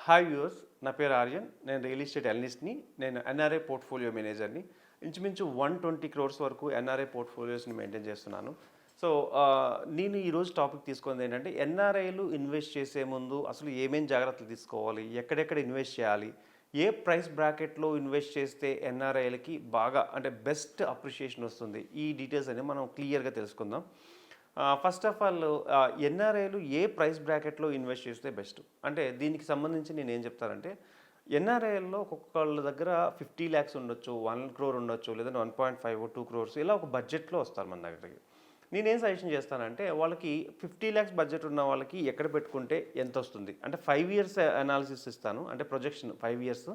Hi viewers, నా పేరు ఆర్యన్. నేను రియల్ ఎస్టేట్ అనలిస్ట్ని. నేను ఎన్ఆర్ఐ పోర్ట్ఫోలియో మేనేజర్ని. ఇంచుమించు 120 క్రోర్స్ వరకు ఎన్ఆర్ఐ పోర్ట్ఫోలియోస్ని మెయింటైన్ చేస్తున్నాను. సో నేను ఈరోజు టాపిక్ తీసుకుంది ఏంటంటే, ఎన్ఆర్ఐలు ఇన్వెస్ట్ చేసే ముందు అసలు ఏమేం జాగ్రత్తలు తీసుకోవాలి, ఎక్కడెక్కడ ఇన్వెస్ట్ చేయాలి, ఏ ప్రైస్ బ్రాకెట్లో ఇన్వెస్ట్ చేస్తే ఎన్ఆర్ఐలకి బాగా అంటే బెస్ట్ అప్రిషియేషన్ వస్తుంది, ఈ డీటెయిల్స్ అనేవి మనం క్లియర్గా తెలుసుకుందాం. ఫస్ట్ ఆఫ్ ఆల్ ఎన్ఆర్ఐలు ఏ ప్రైస్ బ్రాకెట్లో ఇన్వెస్ట్ చేస్తే బెస్ట్ అంటే దీనికి సంబంధించి నేను ఏం చెప్తానంటే, ఎన్ఆర్ఐల్లో ఒక్కొక్కళ్ళ దగ్గర 50 ల్యాక్స్ ఉండొచ్చు, 1 క్రోర్ ఉండొచ్చు, లేదంటే 1.5 2 క్రోర్స్ ఇలా ఒక బడ్జెట్లో వస్తారు మన దగ్గరికి. నేనేం సజెషన్ చేస్తానంటే, వాళ్ళకి 50 ల్యాక్స్ బడ్జెట్ ఉన్న వాళ్ళకి ఎక్కడ పెట్టుకుంటే ఎంత వస్తుంది అంటే 5 ఇయర్స్ అనాలిసిస్ ఇస్తాను. అంటే projection 5 years,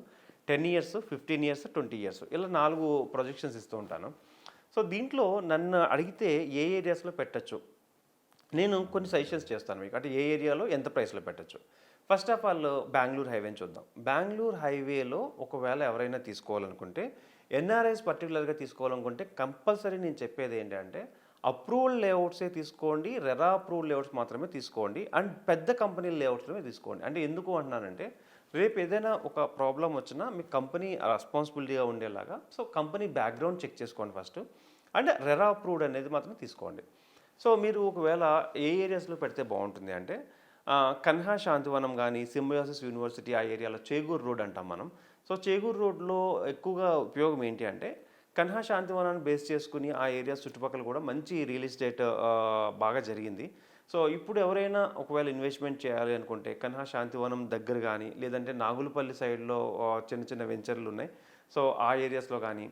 10 years, 15 years, 20 years ఇలా 4 ప్రొజెక్షన్స్ ఇస్తూ ఉంటాను. సో దీంట్లో నన్ను అడిగితే ఏ ఏరియాస్లో పెట్టచ్చు, నేను కొన్ని సజెషన్స్ చేస్తాను మీకు. అంటే ఏ ఏరియాలో ఎంత ప్రైస్లో పెట్టచ్చు. ఫస్ట్ ఆఫ్ ఆల్ బెంగళూరు హైవేని చూద్దాం. బెంగళూరు హైవేలో ఒకవేళ ఎవరైనా తీసుకోవాలనుకుంటే, ఎన్ఆర్ఐస్ పర్టికులర్గా తీసుకోవాలనుకుంటే కంపల్సరీ నేను చెప్పేది ఏంటంటే, అప్రూవల్ లేఅవుట్సే తీసుకోండి, రెరా అప్రూవల్ లేఅవుట్స్ మాత్రమే తీసుకోండి, అండ్ పెద్ద కంపెనీల లేఅవుట్స్లోనే తీసుకోండి. అంటే ఎందుకు అంటున్నానంటే, రేపు ఏదైనా ఒక ప్రాబ్లం వచ్చినా మీకు కంపెనీ రెస్పాన్సిబిలిటీగా ఉండేలాగా. సో కంపెనీ బ్యాక్గ్రౌండ్ చెక్ చేసుకోండి ఫస్ట్, అండ్ రెరా అప్రూవ్డ్ అనేది మాత్రం తీసుకోండి. సో మీరు ఒకవేళ ఏ ఏరియాస్లో పెడితే బాగుంటుంది అంటే, కన్హా శాంతివనం కానీ, సింబయాసిస్ యూనివర్సిటీ ఆ ఏరియాలో చేగూరు రోడ్ అంటాం మనం. సో చేగూరు రోడ్లో ఎక్కువగా ఉపయోగం ఏంటి అంటే, కన్హా శాంతివనాన్ని బేస్ చేసుకుని ఆ ఏరియా చుట్టుపక్కల కూడా మంచి రియల్ ఎస్టేట్ బాగా జరిగింది. సో ఇప్పుడు ఎవరైనా ఒకవేళ ఇన్వెస్ట్మెంట్ చేయాలి అనుకుంటే, కన్హా శాంతివనం దగ్గర కానీ, లేదంటే నాగులపల్లి సైడ్లో చిన్న చిన్న వెంచర్లు ఉన్నాయి. సో ఆ ఏరియాస్లో కానీ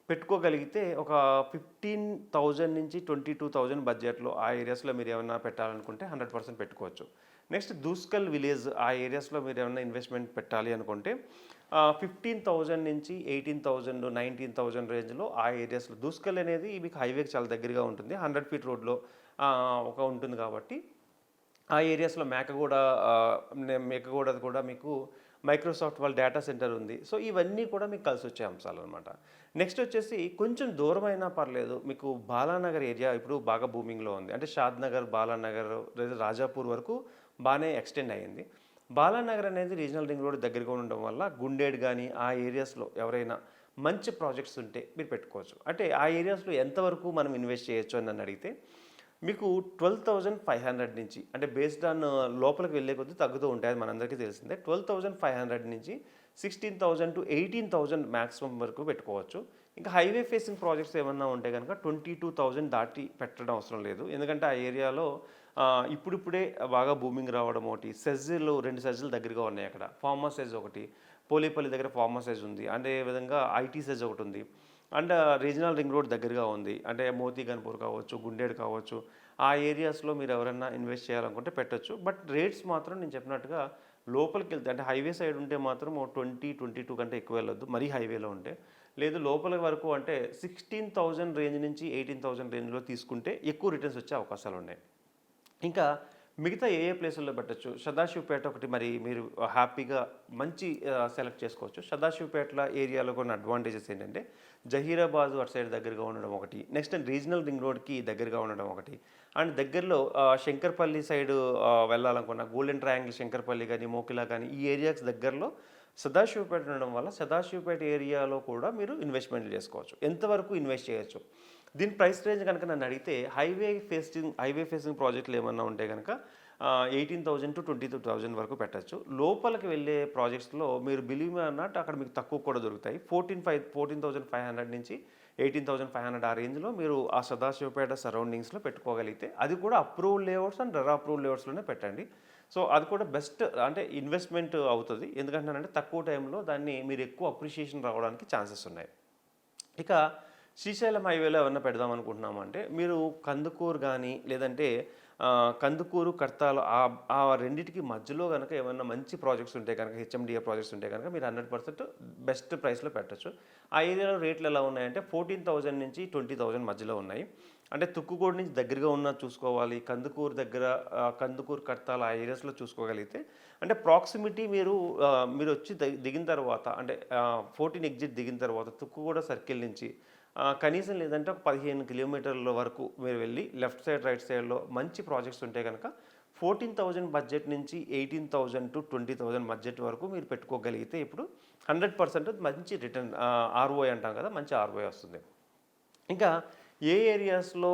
పెట్టుకోగలిగితే ఒక 15,000 నుంచి 22,000 బడ్జెట్లో ఆ ఏరియాస్లో మీరు ఏమైనా పెట్టాలనుకుంటే 100% పెట్టుకోవచ్చు. నెక్స్ట్ దూస్కల్ విలేజ్ ఆ ఏరియాస్లో మీరు ఏమైనా ఇన్వెస్ట్మెంట్ పెట్టాలి అనుకుంటే 15,000 నుంచి 18,000 19,000 రేంజ్లో ఆ ఏరియాస్లో. దూస్కల్ అనేది మీకు హైవేకి చాలా దగ్గరగా ఉంటుంది, 100 ఫీట్ రోడ్లో ఒక ఉంటుంది కాబట్టి ఆ ఏరియాస్లో మేకగూడ కూడా మీకు మైక్రోసాఫ్ట్ వాళ్ళ డేటా సెంటర్ ఉంది. సో ఇవన్నీ కూడా మీకు కలిసి వచ్చే అంశాలు అనమాట. నెక్స్ట్ వచ్చేసి కొంచెం దూరమైనా పర్లేదు, మీకు బాలానగర్ ఏరియా ఇప్పుడు బాగా బూమింగ్లో ఉంది. అంటే షాద్నగర్, బాలానగర్ లేదా రాజాపూర్ వరకు బాగానే ఎక్స్టెండ్ అయ్యింది. బాలానగర్ అనేది రీజనల్ రింగ్ రోడ్ దగ్గరగా ఉండడం వల్ల గుండేడ్ కానీ ఆ ఏరియాస్లో ఎవరైనా మంచి ప్రాజెక్ట్స్ ఉంటే మీరు పెట్టుకోవచ్చు. అంటే ఆ ఏరియాస్లో ఎంతవరకు మనం ఇన్వెస్ట్ చేయొచ్చు అని నన్ను అడిగితే, మీకు 12,500 నుంచి అంటే బేస్డ్ ఆన్ లోపలికి వెళ్ళే కొద్దీ తగ్గుతూ ఉంటాయి, అది మనందరికీ తెలిసిందే. 12,500 నుంచి 16,000 టు 18,000 మ్యాక్సిమం వరకు పెట్టుకోవచ్చు. ఇంకా హైవే ఫేసింగ్ ప్రాజెక్ట్స్ ఏమన్నా ఉంటే కనుక 22,000 దాటి పెట్టడం అవసరం లేదు. ఎందుకంటే ఆ ఏరియాలో ఇప్పుడిప్పుడే బాగా బూమింగ్ రావడం ఒకటి, సెజ్లు 2 సెజ్లు దగ్గరగా ఉన్నాయి అక్కడ. ఫార్మా సెజ్ ఒకటి, పోలేపల్లి దగ్గర ఫార్మా సెజ్ ఉంది, అదే విధంగా ఐటీ సెజ్ ఒకటి ఉంది, అండ్ రీజనల్ రింగ్ రోడ్ దగ్గరగా ఉంది. అంటే మోతీగన్పూర్ కావచ్చు, గుండేడు కావచ్చు, ఆ ఏరియాస్లో మీరు ఎవరైనా ఇన్వెస్ట్ చేయాలనుకుంటే పెట్టచ్చు. బట్ రేట్స్ మాత్రం నేను చెప్పినట్టుగా లోపలికి వెళ్తే, అంటే హైవే సైడ్ ఉంటే మాత్రం 20-22 కంటే ఎక్కువ వెళ్ళొద్దు మరీ హైవేలో ఉంటే. లేదు లోపల వరకు అంటే 16,000 రేంజ్ నుంచి 18,000 రేంజ్లో తీసుకుంటే ఎక్కువ రిటర్న్స్ వచ్చే అవకాశాలు ఉన్నాయి. ఇంకా మిగతా ఏ ఏ ప్లేసుల్లో పెట్టచ్చు, సదాశివపేట ఒకటి మరి మీరు హ్యాపీగా మంచి సెలెక్ట్ చేసుకోవచ్చు. సదాశివపేటల ఏరియాలో కొన్ని అడ్వాంటేజెస్ ఏంటంటే, జహీరాబాద్ అటు సైడ్ దగ్గరగా ఉండడం ఒకటి, నెక్స్ట్ రీజనల్ రింగ్ రోడ్కి దగ్గరగా ఉండడం ఒకటి, అండ్ దగ్గరలో శంకర్పల్లి సైడ్ వెళ్ళాలనుకున్న గోల్డెన్ ట్రయాంగిల్ శంకర్పల్లి కానీ, మోకిలా కానీ ఈ ఏరియాస్ దగ్గరలో సదాశివపేట ఉండడం వల్ల సదాశివపేట ఏరియాలో కూడా మీరు ఇన్వెస్ట్మెంట్లు చేసుకోవచ్చు. ఎంతవరకు ఇన్వెస్ట్ చేయొచ్చు, దీని ప్రైస్ రేంజ్ కనుక నన్ను అడిగితే, హైవే ఫేసింగ్ ప్రాజెక్టులు ఏమన్నా ఉంటే కనుక 18,000 టు 22,000 వరకు పెట్టచ్చు. లోపలికి వెళ్ళే ప్రాజెక్ట్స్లో మీరు బిలీవ్ అన్నట్టు అక్కడ మీకు తక్కువ కూడా దొరుకుతాయి. 14,500 నుంచి 18,500 ఆ రేంజ్లో మీరు ఆ సదాశివపేట సరౌండింగ్స్లో పెట్టుకోగలిగితే, అది కూడా approved layouts and RERA approved లేఅవుట్స్లోనే పెట్టండి. సో అది కూడా బెస్ట్ అంటే ఇన్వెస్ట్మెంట్ అవుతుంది. ఎందుకంటే తక్కువ టైంలో దాన్ని మీరు ఎక్కువ అప్రిషియేషన్ రావడానికి ఛాన్సెస్ ఉన్నాయి. ఇక శ్రీశైలం హైవేలో ఏమన్నా పెడదాం అనుకుంటున్నాము అంటే, మీరు కందుకూరు కానీ లేదంటే కందుకూరు, కర్తాలు ఆ రెండింటికి మధ్యలో కనుక ఏమన్నా మంచి ప్రాజెక్ట్స్ ఉంటే కనుక, హెచ్ఎండిఏ ప్రాజెక్ట్స్ ఉంటే కనుక మీరు 100% బెస్ట్ ప్రైస్లో పెట్టచ్చు. ఆ ఏరియాలో రేట్లు ఎలా ఉన్నాయంటే 14,000 నుంచి 20,000 మధ్యలో ఉన్నాయి. అంటే తుక్కుగూడ నుంచి దగ్గరగా ఉన్న చూసుకోవాలి, కందుకూరు దగ్గర కందుకూరు, కర్తాలు ఆ ఏరియాస్లో చూసుకోగలిగితే, అంటే ప్రాక్సిమిటీ మీరు మీరు వచ్చి దిగిన తర్వాత అంటే 14 ఎగ్జిట్ దిగిన తర్వాత తుక్కుగూడ సర్కిల్ నుంచి కనీసం లేదంటే ఒక 15 కిలోమీటర్ల వరకు మీరు వెళ్ళి లెఫ్ట్ సైడ్, రైట్ సైడ్‌లో మంచి ప్రాజెక్ట్స్ ఉంటే గనక 14,000 బడ్జెట్ నుంచి 18,000-20,000 బడ్జెట్ వరకు మీరు పెట్టుకోగలిగితే ఇప్పుడు 100% మంచి రిటర్న్ ఆర్‌ఓఐ అంటాం కదా! మంచి ఆర్‌ఓఐ వస్తుంది. ఇంకా ఏ ఏరియాస్‌లో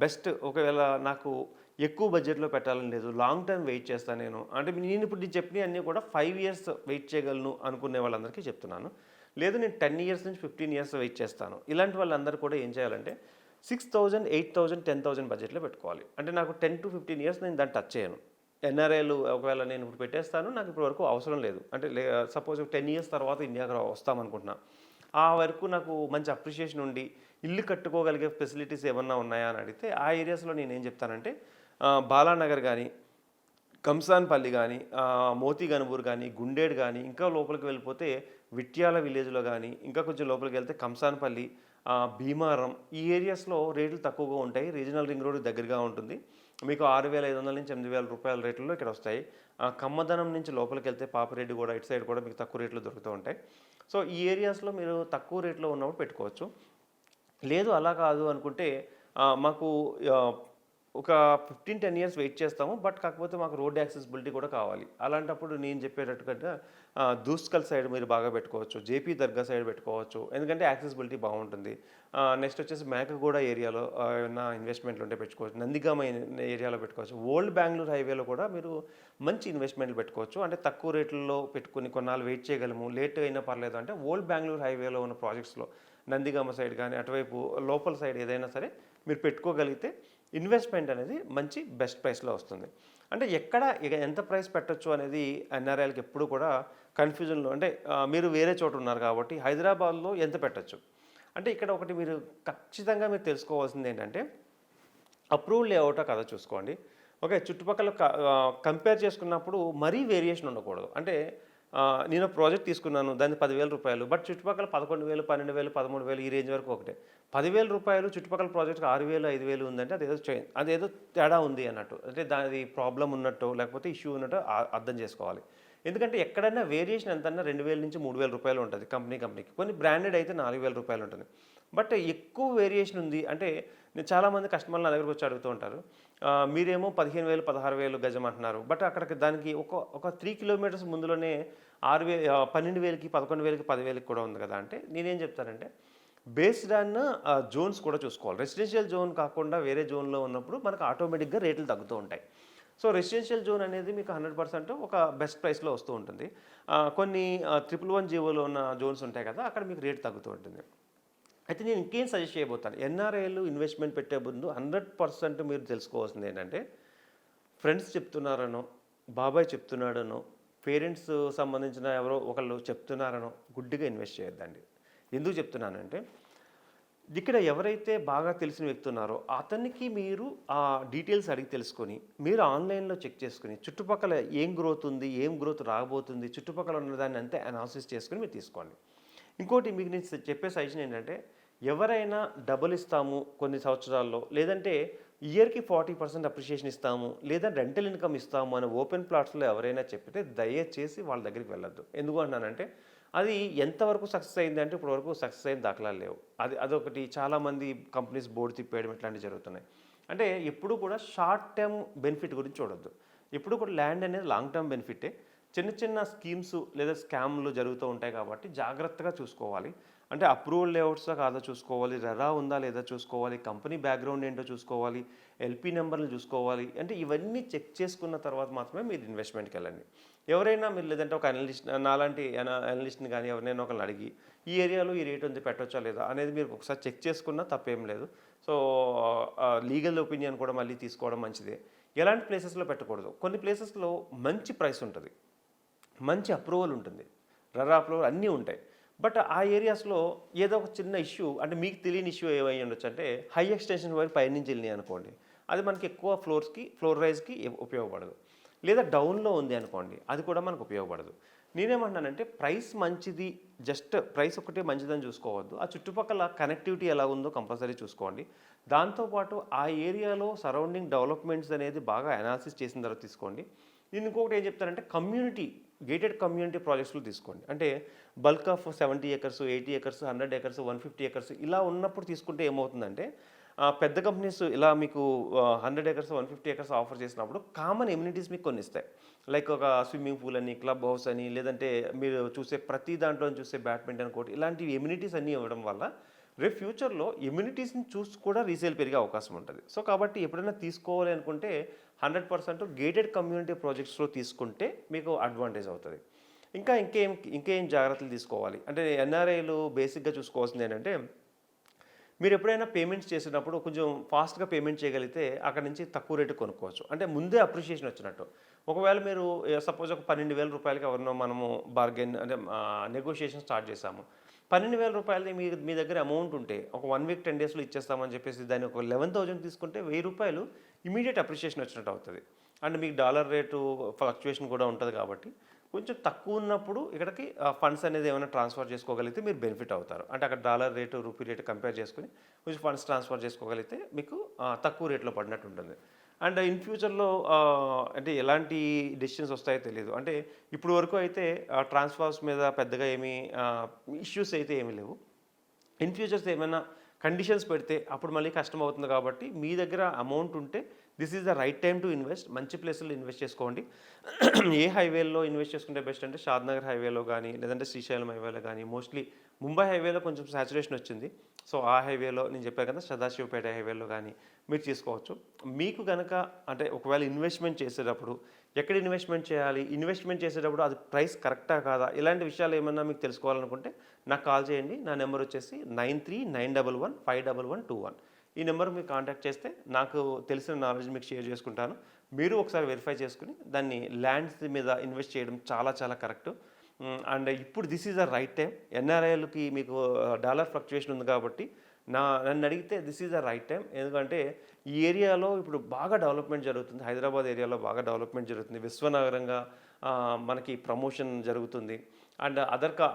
బెస్ట్ ఒకవేళ నాకు ఎక్కువ బడ్జెట్‌లో పెట్టాలని లేదు, లాంగ్ టర్మ్ వెయిట్ చేస్తాను నేను. అంటే నేను ఇప్పుడు నీకు చెప్పినయన్నీ కూడా 5 ఇయర్స్ వెయిట్ చేయగలను అనుకునే వాళ్ళందరికీ చెప్తున్నాను. లేదు నేను 10 ఇయర్స్ నుంచి 15 ఇయర్స్ వెయిట్ చేస్తాను. ఇలాంటి వాళ్ళందరూ కూడా ఏం చేయాలంటే 6,000, 8,000, 10,000 బడ్జెట్‌లో పెట్టుకోవాలి. అంటే నాకు 10-15 ఇయర్స్ నేను దాన్ని టచ్ చేయను. ఎన్ఆర్ఐలు ఒకవేళ నేను ఇప్పుడు పెట్టేస్తాను, నాకు ఇప్పటి వరకు అవసరం లేదు. అంటే సపోజ్ 10 ఇయర్స్ తర్వాత ఇండియాకి వస్తామనుకుంటున్నా. ఆ వరకు నాకు మంచి అప్రిషియేషన్ ఉండి, ఇల్లు కట్టుకోగలిగే ఫెసిలిటీస్ ఏమన్నా ఉన్నాయా అని అడిగితే, ఆ ఏరియాస్‌లో నేనేం చెప్తానంటే బాలానగర్ గానీ, కంసాన్పల్లి గానీ, మోతీగనుబూర్ గానీ, గుండేడ్ గానీ, ఇంకా లోపలికి వెళ్ళిపోతే విట్యాల విలేజ్‌లో గానీ, ఇంకా కొంచెం లోపలికి వెళ్తే కంసాన్పల్లి, భీమారం ఈ ఏరియాస్‌లో రేట్లు తక్కువగా ఉంటాయి. రీజనల్ రింగ్ రోడ్ దగ్గరగా ఉంటుంది. మీకు 6,500 నుంచి 8,000 రూపాయల రేట్లలో ఇక్కడ వస్తాయి. కమ్మదనం నుంచి లోపలికెళ్తే పాపిరెడ్డిగూడ ఇటు సైడ్ కూడా మీకు తక్కువ రేట్లు దొరుకుతూ ఉంటాయి. సో ఈ ఏరియాస్‌లో మీరు తక్కువ రేట్‌లో ఉన్నప్పుడు పెట్టుకోవచ్చు. లేదు అలా కాదు అనుకుంటే మాకు ఒక 15-10 ఇయర్స్ వెయిట్ చేస్తాము. బట్ కాకపోతే మాకు రోడ్ యాక్సెసిబిలిటీ కూడా కావాలి. అలాంటప్పుడు నేను చెప్పేటట్టుగా దూస్కల్ సైడ్ మీరు బాగా పెట్టుకోవచ్చు. జేపీ దర్గా సైడ్ పెట్టుకోవచ్చు. ఎందుకంటే యాక్సెసిబిలిటీ బాగుంటుంది. నెక్స్ట్ వచ్చేసి మేకగూడ ఏరియాలో ఏమన్నా ఇన్వెస్ట్మెంట్లు ఉంటే పెట్టుకోవచ్చు. నందిగామ ఏరియాలో పెట్టుకోవచ్చు. ఓల్డ్ బెంగుళూరు హైవేలో కూడా మీరు మంచి ఇన్వెస్ట్మెంట్లు పెట్టుకోవచ్చు. అంటే తక్కువ రేట్లలో పెట్టుకుని కొన్నాళ్ళు వెయిట్ చేయగలము. లేట్ అయినా పర్లేదు అంటే ఓల్డ్ బెంగుళూరు హైవేలో ఉన్న ప్రాజెక్ట్స్‌లో నందిగామ సైడ్ కానీ అటువైపు లోపల సైడ్ ఏదైనా సరే మీరు పెట్టుకోగలిగితే ఇన్వెస్ట్మెంట్ అనేది మంచి బెస్ట్ ప్రైస్‌లో వస్తుంది. అంటే ఎక్కడ ఎంత ప్రైస్ పెట్టొచ్చు అనేది ఎన్ఆర్ఐలకి ఎప్పుడు కూడా కన్‌ఫ్యూజన్‌లో అంటే మీరు వేరే చోట ఉన్నారు కాబట్టి హైదరాబాద్‌లో ఎంత పెట్టొచ్చు? అంటే ఇక్కడ ఒకటి మీరు ఖచ్చితంగా మీరు తెలుసుకోవాల్సింది ఏంటంటే అప్రూవ్డ్ లేఅవుటా కాదో చూసుకోండి. ఓకే. చుట్టుపక్కల కంపేర్ చేసుకున్నప్పుడు మరీ వేరియేషన్ ఉండకూడదు. అంటే నేను ప్రాజెక్ట్ తీసుకున్నాను. దాన్ని రూ. 10,000 బట్ చుట్టుపక్కల 11,000, 12,000, 13,000 ఈ రేంజ్ వరకు ఒకటే. రూ. 10,000 చుట్టుపక్కల ప్రాజెక్ట్‌కి 6,000, 5,000 ఉందంటే అదేదో తేడా ఉంది అన్నట్టు. అంటే దానిది ప్రాబ్లమ్ ఉన్నట్టో లేకపోతే ఇష్యూ ఉన్నట్టో అర్థం చేసుకోవాలి. ఎందుకంటే ఎక్కడైనా వేరియేషన్ ఎంతన్నా రూ. 2,000 నుంచి రూ. 3,000 ఉంటది కంపెనీకి. కొన్ని బ్రాండెడ్ అయితే రూ. 4,000 ఉంటుంది. బట్ ఎక్కువ వేరియేషన్ ఉంది అంటే నేను చాలామంది కస్టమర్లు నా దగ్గరకు వచ్చి అడుగుతూ ఉంటారు. మీరేమో 15,000, 16,000 గజం అంటున్నారు. బట్ అక్కడికి దానికి ఒక 3 కిలోమీటర్స్ ముందులోనే 12,000కి, 11,000కి, 10,000కి కూడా ఉంది కదా! అంటే నేనేం చెప్తానంటే బేస్డ్ ఆన్ జోన్స్ కూడా చూసుకోవాలి. రెసిడెన్షియల్ జోన్ కాకుండా వేరే జోన్‌లో ఉన్నప్పుడు మనకు ఆటోమేటిక్‌గా రేట్లు తగ్గుతూ ఉంటాయి. సో రెసిడెన్షియల్ జోన్ అనేది మీకు 100% ఒక బెస్ట్ ప్రైస్‌లో వస్తూ ఉంటుంది. కొన్ని 111 జీవోలో ఉన్న జోన్స్ ఉంటాయి కదా! అక్కడ మీకు రేట్ తగ్గుతూ ఉంటుంది. అయితే నేను ఇంకేం సజెస్ట్ చేయబోతాను. ఎన్ఆర్ఐలు ఇన్వెస్ట్మెంట్ పెట్టే ముందు 100% మీరు తెలుసుకోవాల్సింది ఏంటంటే ఫ్రెండ్స్ చెప్తున్నారనో, బాబాయ్ చెప్తున్నాడనో, పేరెంట్స్ సంబంధించిన ఎవరో ఒకళ్ళు చెప్తున్నారనో గుడ్డిగా ఇన్వెస్ట్ చేయొద్దండి. ఎందుకు చెప్తున్నానంటే ఇక్కడ ఎవరైతే బాగా తెలిసిన వ్యక్తి ఉన్నారో అతనికి మీరు ఆ డీటెయిల్స్ అడిగి తెలుసుకొని మీరు ఆన్లైన్లో చెక్ చేసుకుని చుట్టుపక్కల ఏం గ్రోత్ ఉంది, ఏం గ్రోత్ రాబోతుంది, చుట్టుపక్కల ఉన్నదాన్ని అంతే అనాలిసిస్ చేసుకుని మీరు తీసుకోండి. ఇంకోటి మీకు నేను చెప్పే సజెషన్ ఏంటంటే ఎవరైనా డబుల్ ఇస్తాము కొన్ని సంవత్సరాల్లో, లేదంటే ఇయర్‌కి 40% అప్రిషియేషన్ ఇస్తాము, లేదా రెంటల్ ఇన్‌కమ్ ఇస్తాము అని ఓపెన్ ప్లాట్స్‌లో ఎవరైనా చెప్పితే దయచేసి వాళ్ళ దగ్గరికి వెళ్ళొద్దు. ఎందుకు అంటున్నానంటే అది ఎంతవరకు సక్సెస్ అయింది అంటే ఇప్పటివరకు సక్సెస్ అయిన దాఖలాలు లేవు. అదొకటి చాలామంది కంపెనీస్ బోర్డు తిప్పేయడం ఇట్లాంటివి జరుగుతున్నాయి. అంటే ఎప్పుడు కూడా షార్ట్ టర్మ్ బెనిఫిట్ గురించి చూడొద్దు. ఎప్పుడు కూడా ల్యాండ్ అనేది లాంగ్ టర్మ్ బెనిఫిటే. చిన్న చిన్న స్కీమ్స్ లేదా స్కామ్‌లు జరుగుతూ ఉంటాయి కాబట్టి జాగ్రత్తగా చూసుకోవాలి. అంటే అప్రూవల్ లేఅవుట్సా కాదో చూసుకోవాలి, రెరా ఉందా లేదా చూసుకోవాలి, కంపెనీ బ్యాక్‌గ్రౌండ్ ఏంటో చూసుకోవాలి, ఎల్‌పీ నెంబర్‌లు చూసుకోవాలి. అంటే ఇవన్నీ చెక్ చేసుకున్న తర్వాత మాత్రమే మీరు ఇన్వెస్ట్‌మెంట్‌కెళ్ళండి. ఎవరైనా మీరు లేదంటే ఒక అనలిస్ట్ నాలాంటి అనలిస్ట్‌ని గానీ ఎవరినైనా ఒకళ్ళని అడిగి ఈ ఏరియాలో ఈ రేట్ ఉంది పెట్టొచ్చా లేదా అనేది మీరు ఒకసారి చెక్ చేసుకున్నా తప్పేం లేదు. సో లీగల్ ఒపీనియన్ కూడా మళ్ళీ తీసుకోవడం మంచిదే. ఎలాంటి ప్లేసెస్‌లో పెట్టకూడదు. కొన్ని ప్లేసెస్‌లో మంచి ప్రైస్ ఉంటది. మంచి అప్రూవల్ ఉంటుంది. రెరా అప్రూవల్ అన్నీ ఉంటాయి. బట్ ఆ ఏరియాస్‌లో ఏదో ఒక చిన్న ఇష్యూ అంటే మీకు తెలియని ఇష్యూ ఏమై ఉండొచ్చు అంటే హై ఎక్స్‌టెన్షన్ వైర్ పైనుంచి వెళ్ళినాయి అనుకోండి. అది మనకి ఎక్కువ ఫ్లోర్ రైజ్‌కి ఉపయోగపడదు. లేదా డౌన్‌లో ఉంది అనుకోండి. అది కూడా మనకు ఉపయోగపడదు. నేనేమంటున్నానంటే ప్రైస్ మంచిది, జస్ట్ ప్రైస్ ఒకటే మంచిదని చూసుకోవద్దు. ఆ చుట్టుపక్కల కనెక్టివిటీ ఎలా ఉందో కంపల్సరీ చూసుకోండి. దాంతోపాటు ఆ ఏరియాలో సరౌండింగ్ డెవలప్‌మెంట్స్ అనేది బాగా అనాలిసిస్ చేసిన తర్వాత తీసుకోండి. నేను ఇంకొకటి ఏం చెప్తానంటే కమ్యూనిటీ గేటెడ్ కమ్యూనిటీ ప్రాజెక్ట్స్‌లో తీసుకోండి. అంటే bulk of 70 acres, 80 acres, 100 acres, 150 acres ఇలా ఉన్నప్పుడు తీసుకుంటే ఏమవుతుందంటే పెద్ద కంపెనీస్ ఇలా మీకు 100 ఎకర్స్, 150 ఎకర్స్ ఆఫర్ చేసినప్పుడు కామన్ ఎమ్యూనిటీస్ మీకు కొన్ని ఇస్తాయి. లైక్ ఒక స్విమ్మింగ్ పూల్ అని, క్లబ్ హౌస్ అని, లేదంటే మీరు చూసే ప్రతి దాంట్లో చూసే బ్యాడ్మింటన్ కోర్ట్ ఇలాంటి ఎమ్యూనిటీస్ అన్నీ ఇవ్వడం వల్ల రేపు ఫ్యూచర్‌లో ఎమ్యూనిటీస్‌ని చూసి కూడా రీసేల్ పెరిగే అవకాశం ఉంటది. సో, కాబట్టి ఎప్పుడైనా తీసుకోవాలి అనుకుంటే 100% గేటెడ్ కమ్యూనిటీ ప్రాజెక్ట్స్‌లో తీసుకుంటే మీకు అడ్వాంటేజ్ అవుతది. ఇంకేం జాగ్రత్తలు తీసుకోవాలి అంటే ఎన్ఆర్ఐలు బేసిక్‌గా చూసుకోవాల్సిందేంటంటే మీరు ఎప్పుడైనా పేమెంట్స్ చేసేటప్పుడు కొంచెం ఫాస్ట్‌గా పేమెంట్ చేయగలిగితే అక్కడి నుంచి తక్కువ రేటుకి కొనుక్కోవచ్చు. అంటే ముందే అప్రిషియేషన్ వచ్చినట్టు. ఒకవేళ మీరు సపోజ్ ఒక రూ. 12,000 ఎవరినో మనము బార్గెన్ అంటే నెగోషియేషన్ స్టార్ట్ చేశాము. రూ. 12,000 మీ మీ దగ్గర అమౌంట్ ఉంటే ఒక 1 వీక్ 10 డేస్‌లో ఇచ్చేస్తామని చెప్పేసి దాన్ని ఒక 11,000 తీసుకుంటే రూ. 1,000 ఇమ్మీడియేట్ అప్రిషియేషన్ వచ్చినట్టు అవుతది. అండ్ మీకు డాలర్ రేటు ఫ్లక్చుయేషన్ కూడా ఉంటది కాబట్టి కొంచెం తక్కువ ఉన్నప్పుడు ఇక్కడికి ఫండ్స్ అనేది ఏమైనా ట్రాన్స్ఫర్ చేసుకోగలిగితే మీరు బెనిఫిట్ అవుతారు. అంటే అక్కడ dollar rate, rupee rate compare చేసుకొని కొంచెం ఫండ్స్ ట్రాన్స్ఫర్ చేసుకోగలిగితే మీకు తక్కువ రేట్‌లో పడినట్టు ఉంటుంది. అండ్ ఇన్ ఫ్యూచర్‌లో అంటే ఎలాంటి డెసిషన్స్ వస్తాయో తెలీదు. అంటే ఇప్పుడు వరకు అయితే ట్రాన్స్ఫర్స్ మీద పెద్దగా ఏమీ ఇష్యూస్ అయితే ఏమీ లేవు. ఇన్ ఫ్యూచర్స్ ఏమైనా కండిషన్స్ పెడితే అప్పుడు మళ్ళీ కష్టం అవుతుంది కాబట్టి మీ దగ్గర అమౌంట్ ఉంటే this is the right time to invest. మంచి ప్లేసుల్లో ఇన్వెస్ట్ చేసుకోండి. ఏ హైవేలో ఇన్వెస్ట్ చేసుకుంటే బెస్ట్ అంటే షాద్‌నగర్ హైవేలో గానీ, లేదంటే శ్రీశైలం హైవేలో గానీ, మోస్ట్లీ ముంబై హైవేలో కొంచెం సాచురేషన్ వచ్చింది. సో, ఆ హైవేలో నేను చెప్పాను కదా సదాశివపేట హైవేలో గానీ మీరు తీసుకోవచ్చు. మీకు గనక అంటే ఒకవేళ ఇన్వెస్ట్‌మెంట్ చేసేటప్పుడు ఎక్కడ ఇన్వెస్ట్‌మెంట్ చేయాలి? ఇన్వెస్ట్‌మెంట్ చేసేటప్పుడు అది ప్రైస్ కరెక్టా కాదా? ఇలాంటి విషయాలు ఏమన్నా మీకు తెలుసుకోవాలనుకుంటే నాకు కాల్ చేయండి. నా నెంబర్ వచ్చేసి 9391151121. ఈ నెంబర్‌కి మీరు కాంటాక్ట్ చేస్తే నాకు తెలిసిన నాలెడ్జ్ మీకు షేర్ చేసుకుంటాను. మీరు ఒకసారి వెరిఫై చేసుకొని దాన్ని ల్యాండ్స్ మీద ఇన్వెస్ట్ చేయడం చాలా చాలా కరెక్టు. అండ్ ఇప్పుడు this is the right time. ఎన్ఆర్ఐలకి మీకు డాలర్ ఫ్లక్చుయేషన్ ఉంది కాబట్టి నన్ను అడిగితే this is the right time. ఎందుకంటే ఈ ఏరియాలో ఇప్పుడు బాగా డెవలప్మెంట్ జరుగుతుంది. హైదరాబాద్ ఏరియాలో బాగా డెవలప్మెంట్ జరుగుతుంది. విశ్వనగరంగా మనకి ప్రమోషన్ జరుగుతుంది. అండ్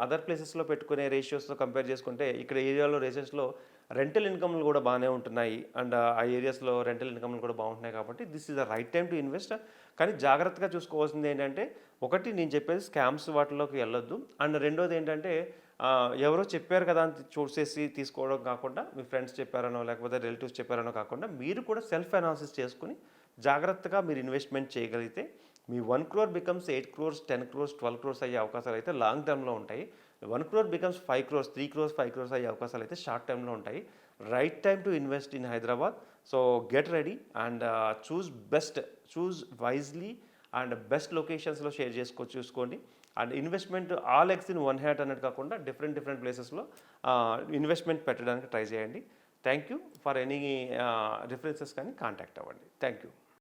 అదర్ ప్లేసెస్‌లో పెట్టుకునే రేషియోస్‌తో కంపేర్ చేసుకుంటే ఇక్కడ ఏరియాలో రేషియోస్‌లో రెంటల్ ఇన్‌కమ్‌లు కూడా బాగానే ఉంటున్నాయి. అండ్ ఆ ఏరియాస్‌లో రెంటల్ ఇన్‌కమ్‌లు కూడా బాగుంటున్నాయి కాబట్టి this is the right time to invest. కానీ జాగ్రత్తగా చూసుకోవాల్సింది ఏంటంటే ఒకటి నేను చెప్పేది స్కామ్స్ వాటిలోకి వెళ్ళొద్దు. అండ్ రెండోది ఏంటంటే ఎవరో చెప్పారు కదా అని చూసేసి తీసుకోవడం కాకుండా మీ ఫ్రెండ్స్ చెప్పారనో లేకపోతే రిలేటివ్స్ చెప్పారనో కాకుండా మీరు కూడా సెల్ఫ్ అనాలిసిస్ చేసుకొని జాగ్రత్తగా మీరు ఇన్వెస్ట్మెంట్ చేయగలిగితే మీ 1 crore becomes 8 crores, 10 crores, 12 crores అయ్యే అవకాశాలు అయితే లాంగ్ టర్మ్‌లో ఉంటాయి. 1 crore becomes 5 crores, 3 crores, 5 crores అయ్యే అవకాశాలు అయితే షార్ట్ టర్మ్‌లో ఉంటాయి. Right time to invest in Hyderabad. So get ready and choose wisely and best లొకేషన్స్‌లో చూసుకోండి. And investment all eggs in one hat అన్నట్టు కాకుండా డిఫరెంట్ ప్లేసెస్‌లో ఇన్వెస్ట్మెంట్ పెట్టడానికి ట్రై చేయండి. Thank you. For any references కానీ కాంటాక్ట్ అవ్వండి. Thank you.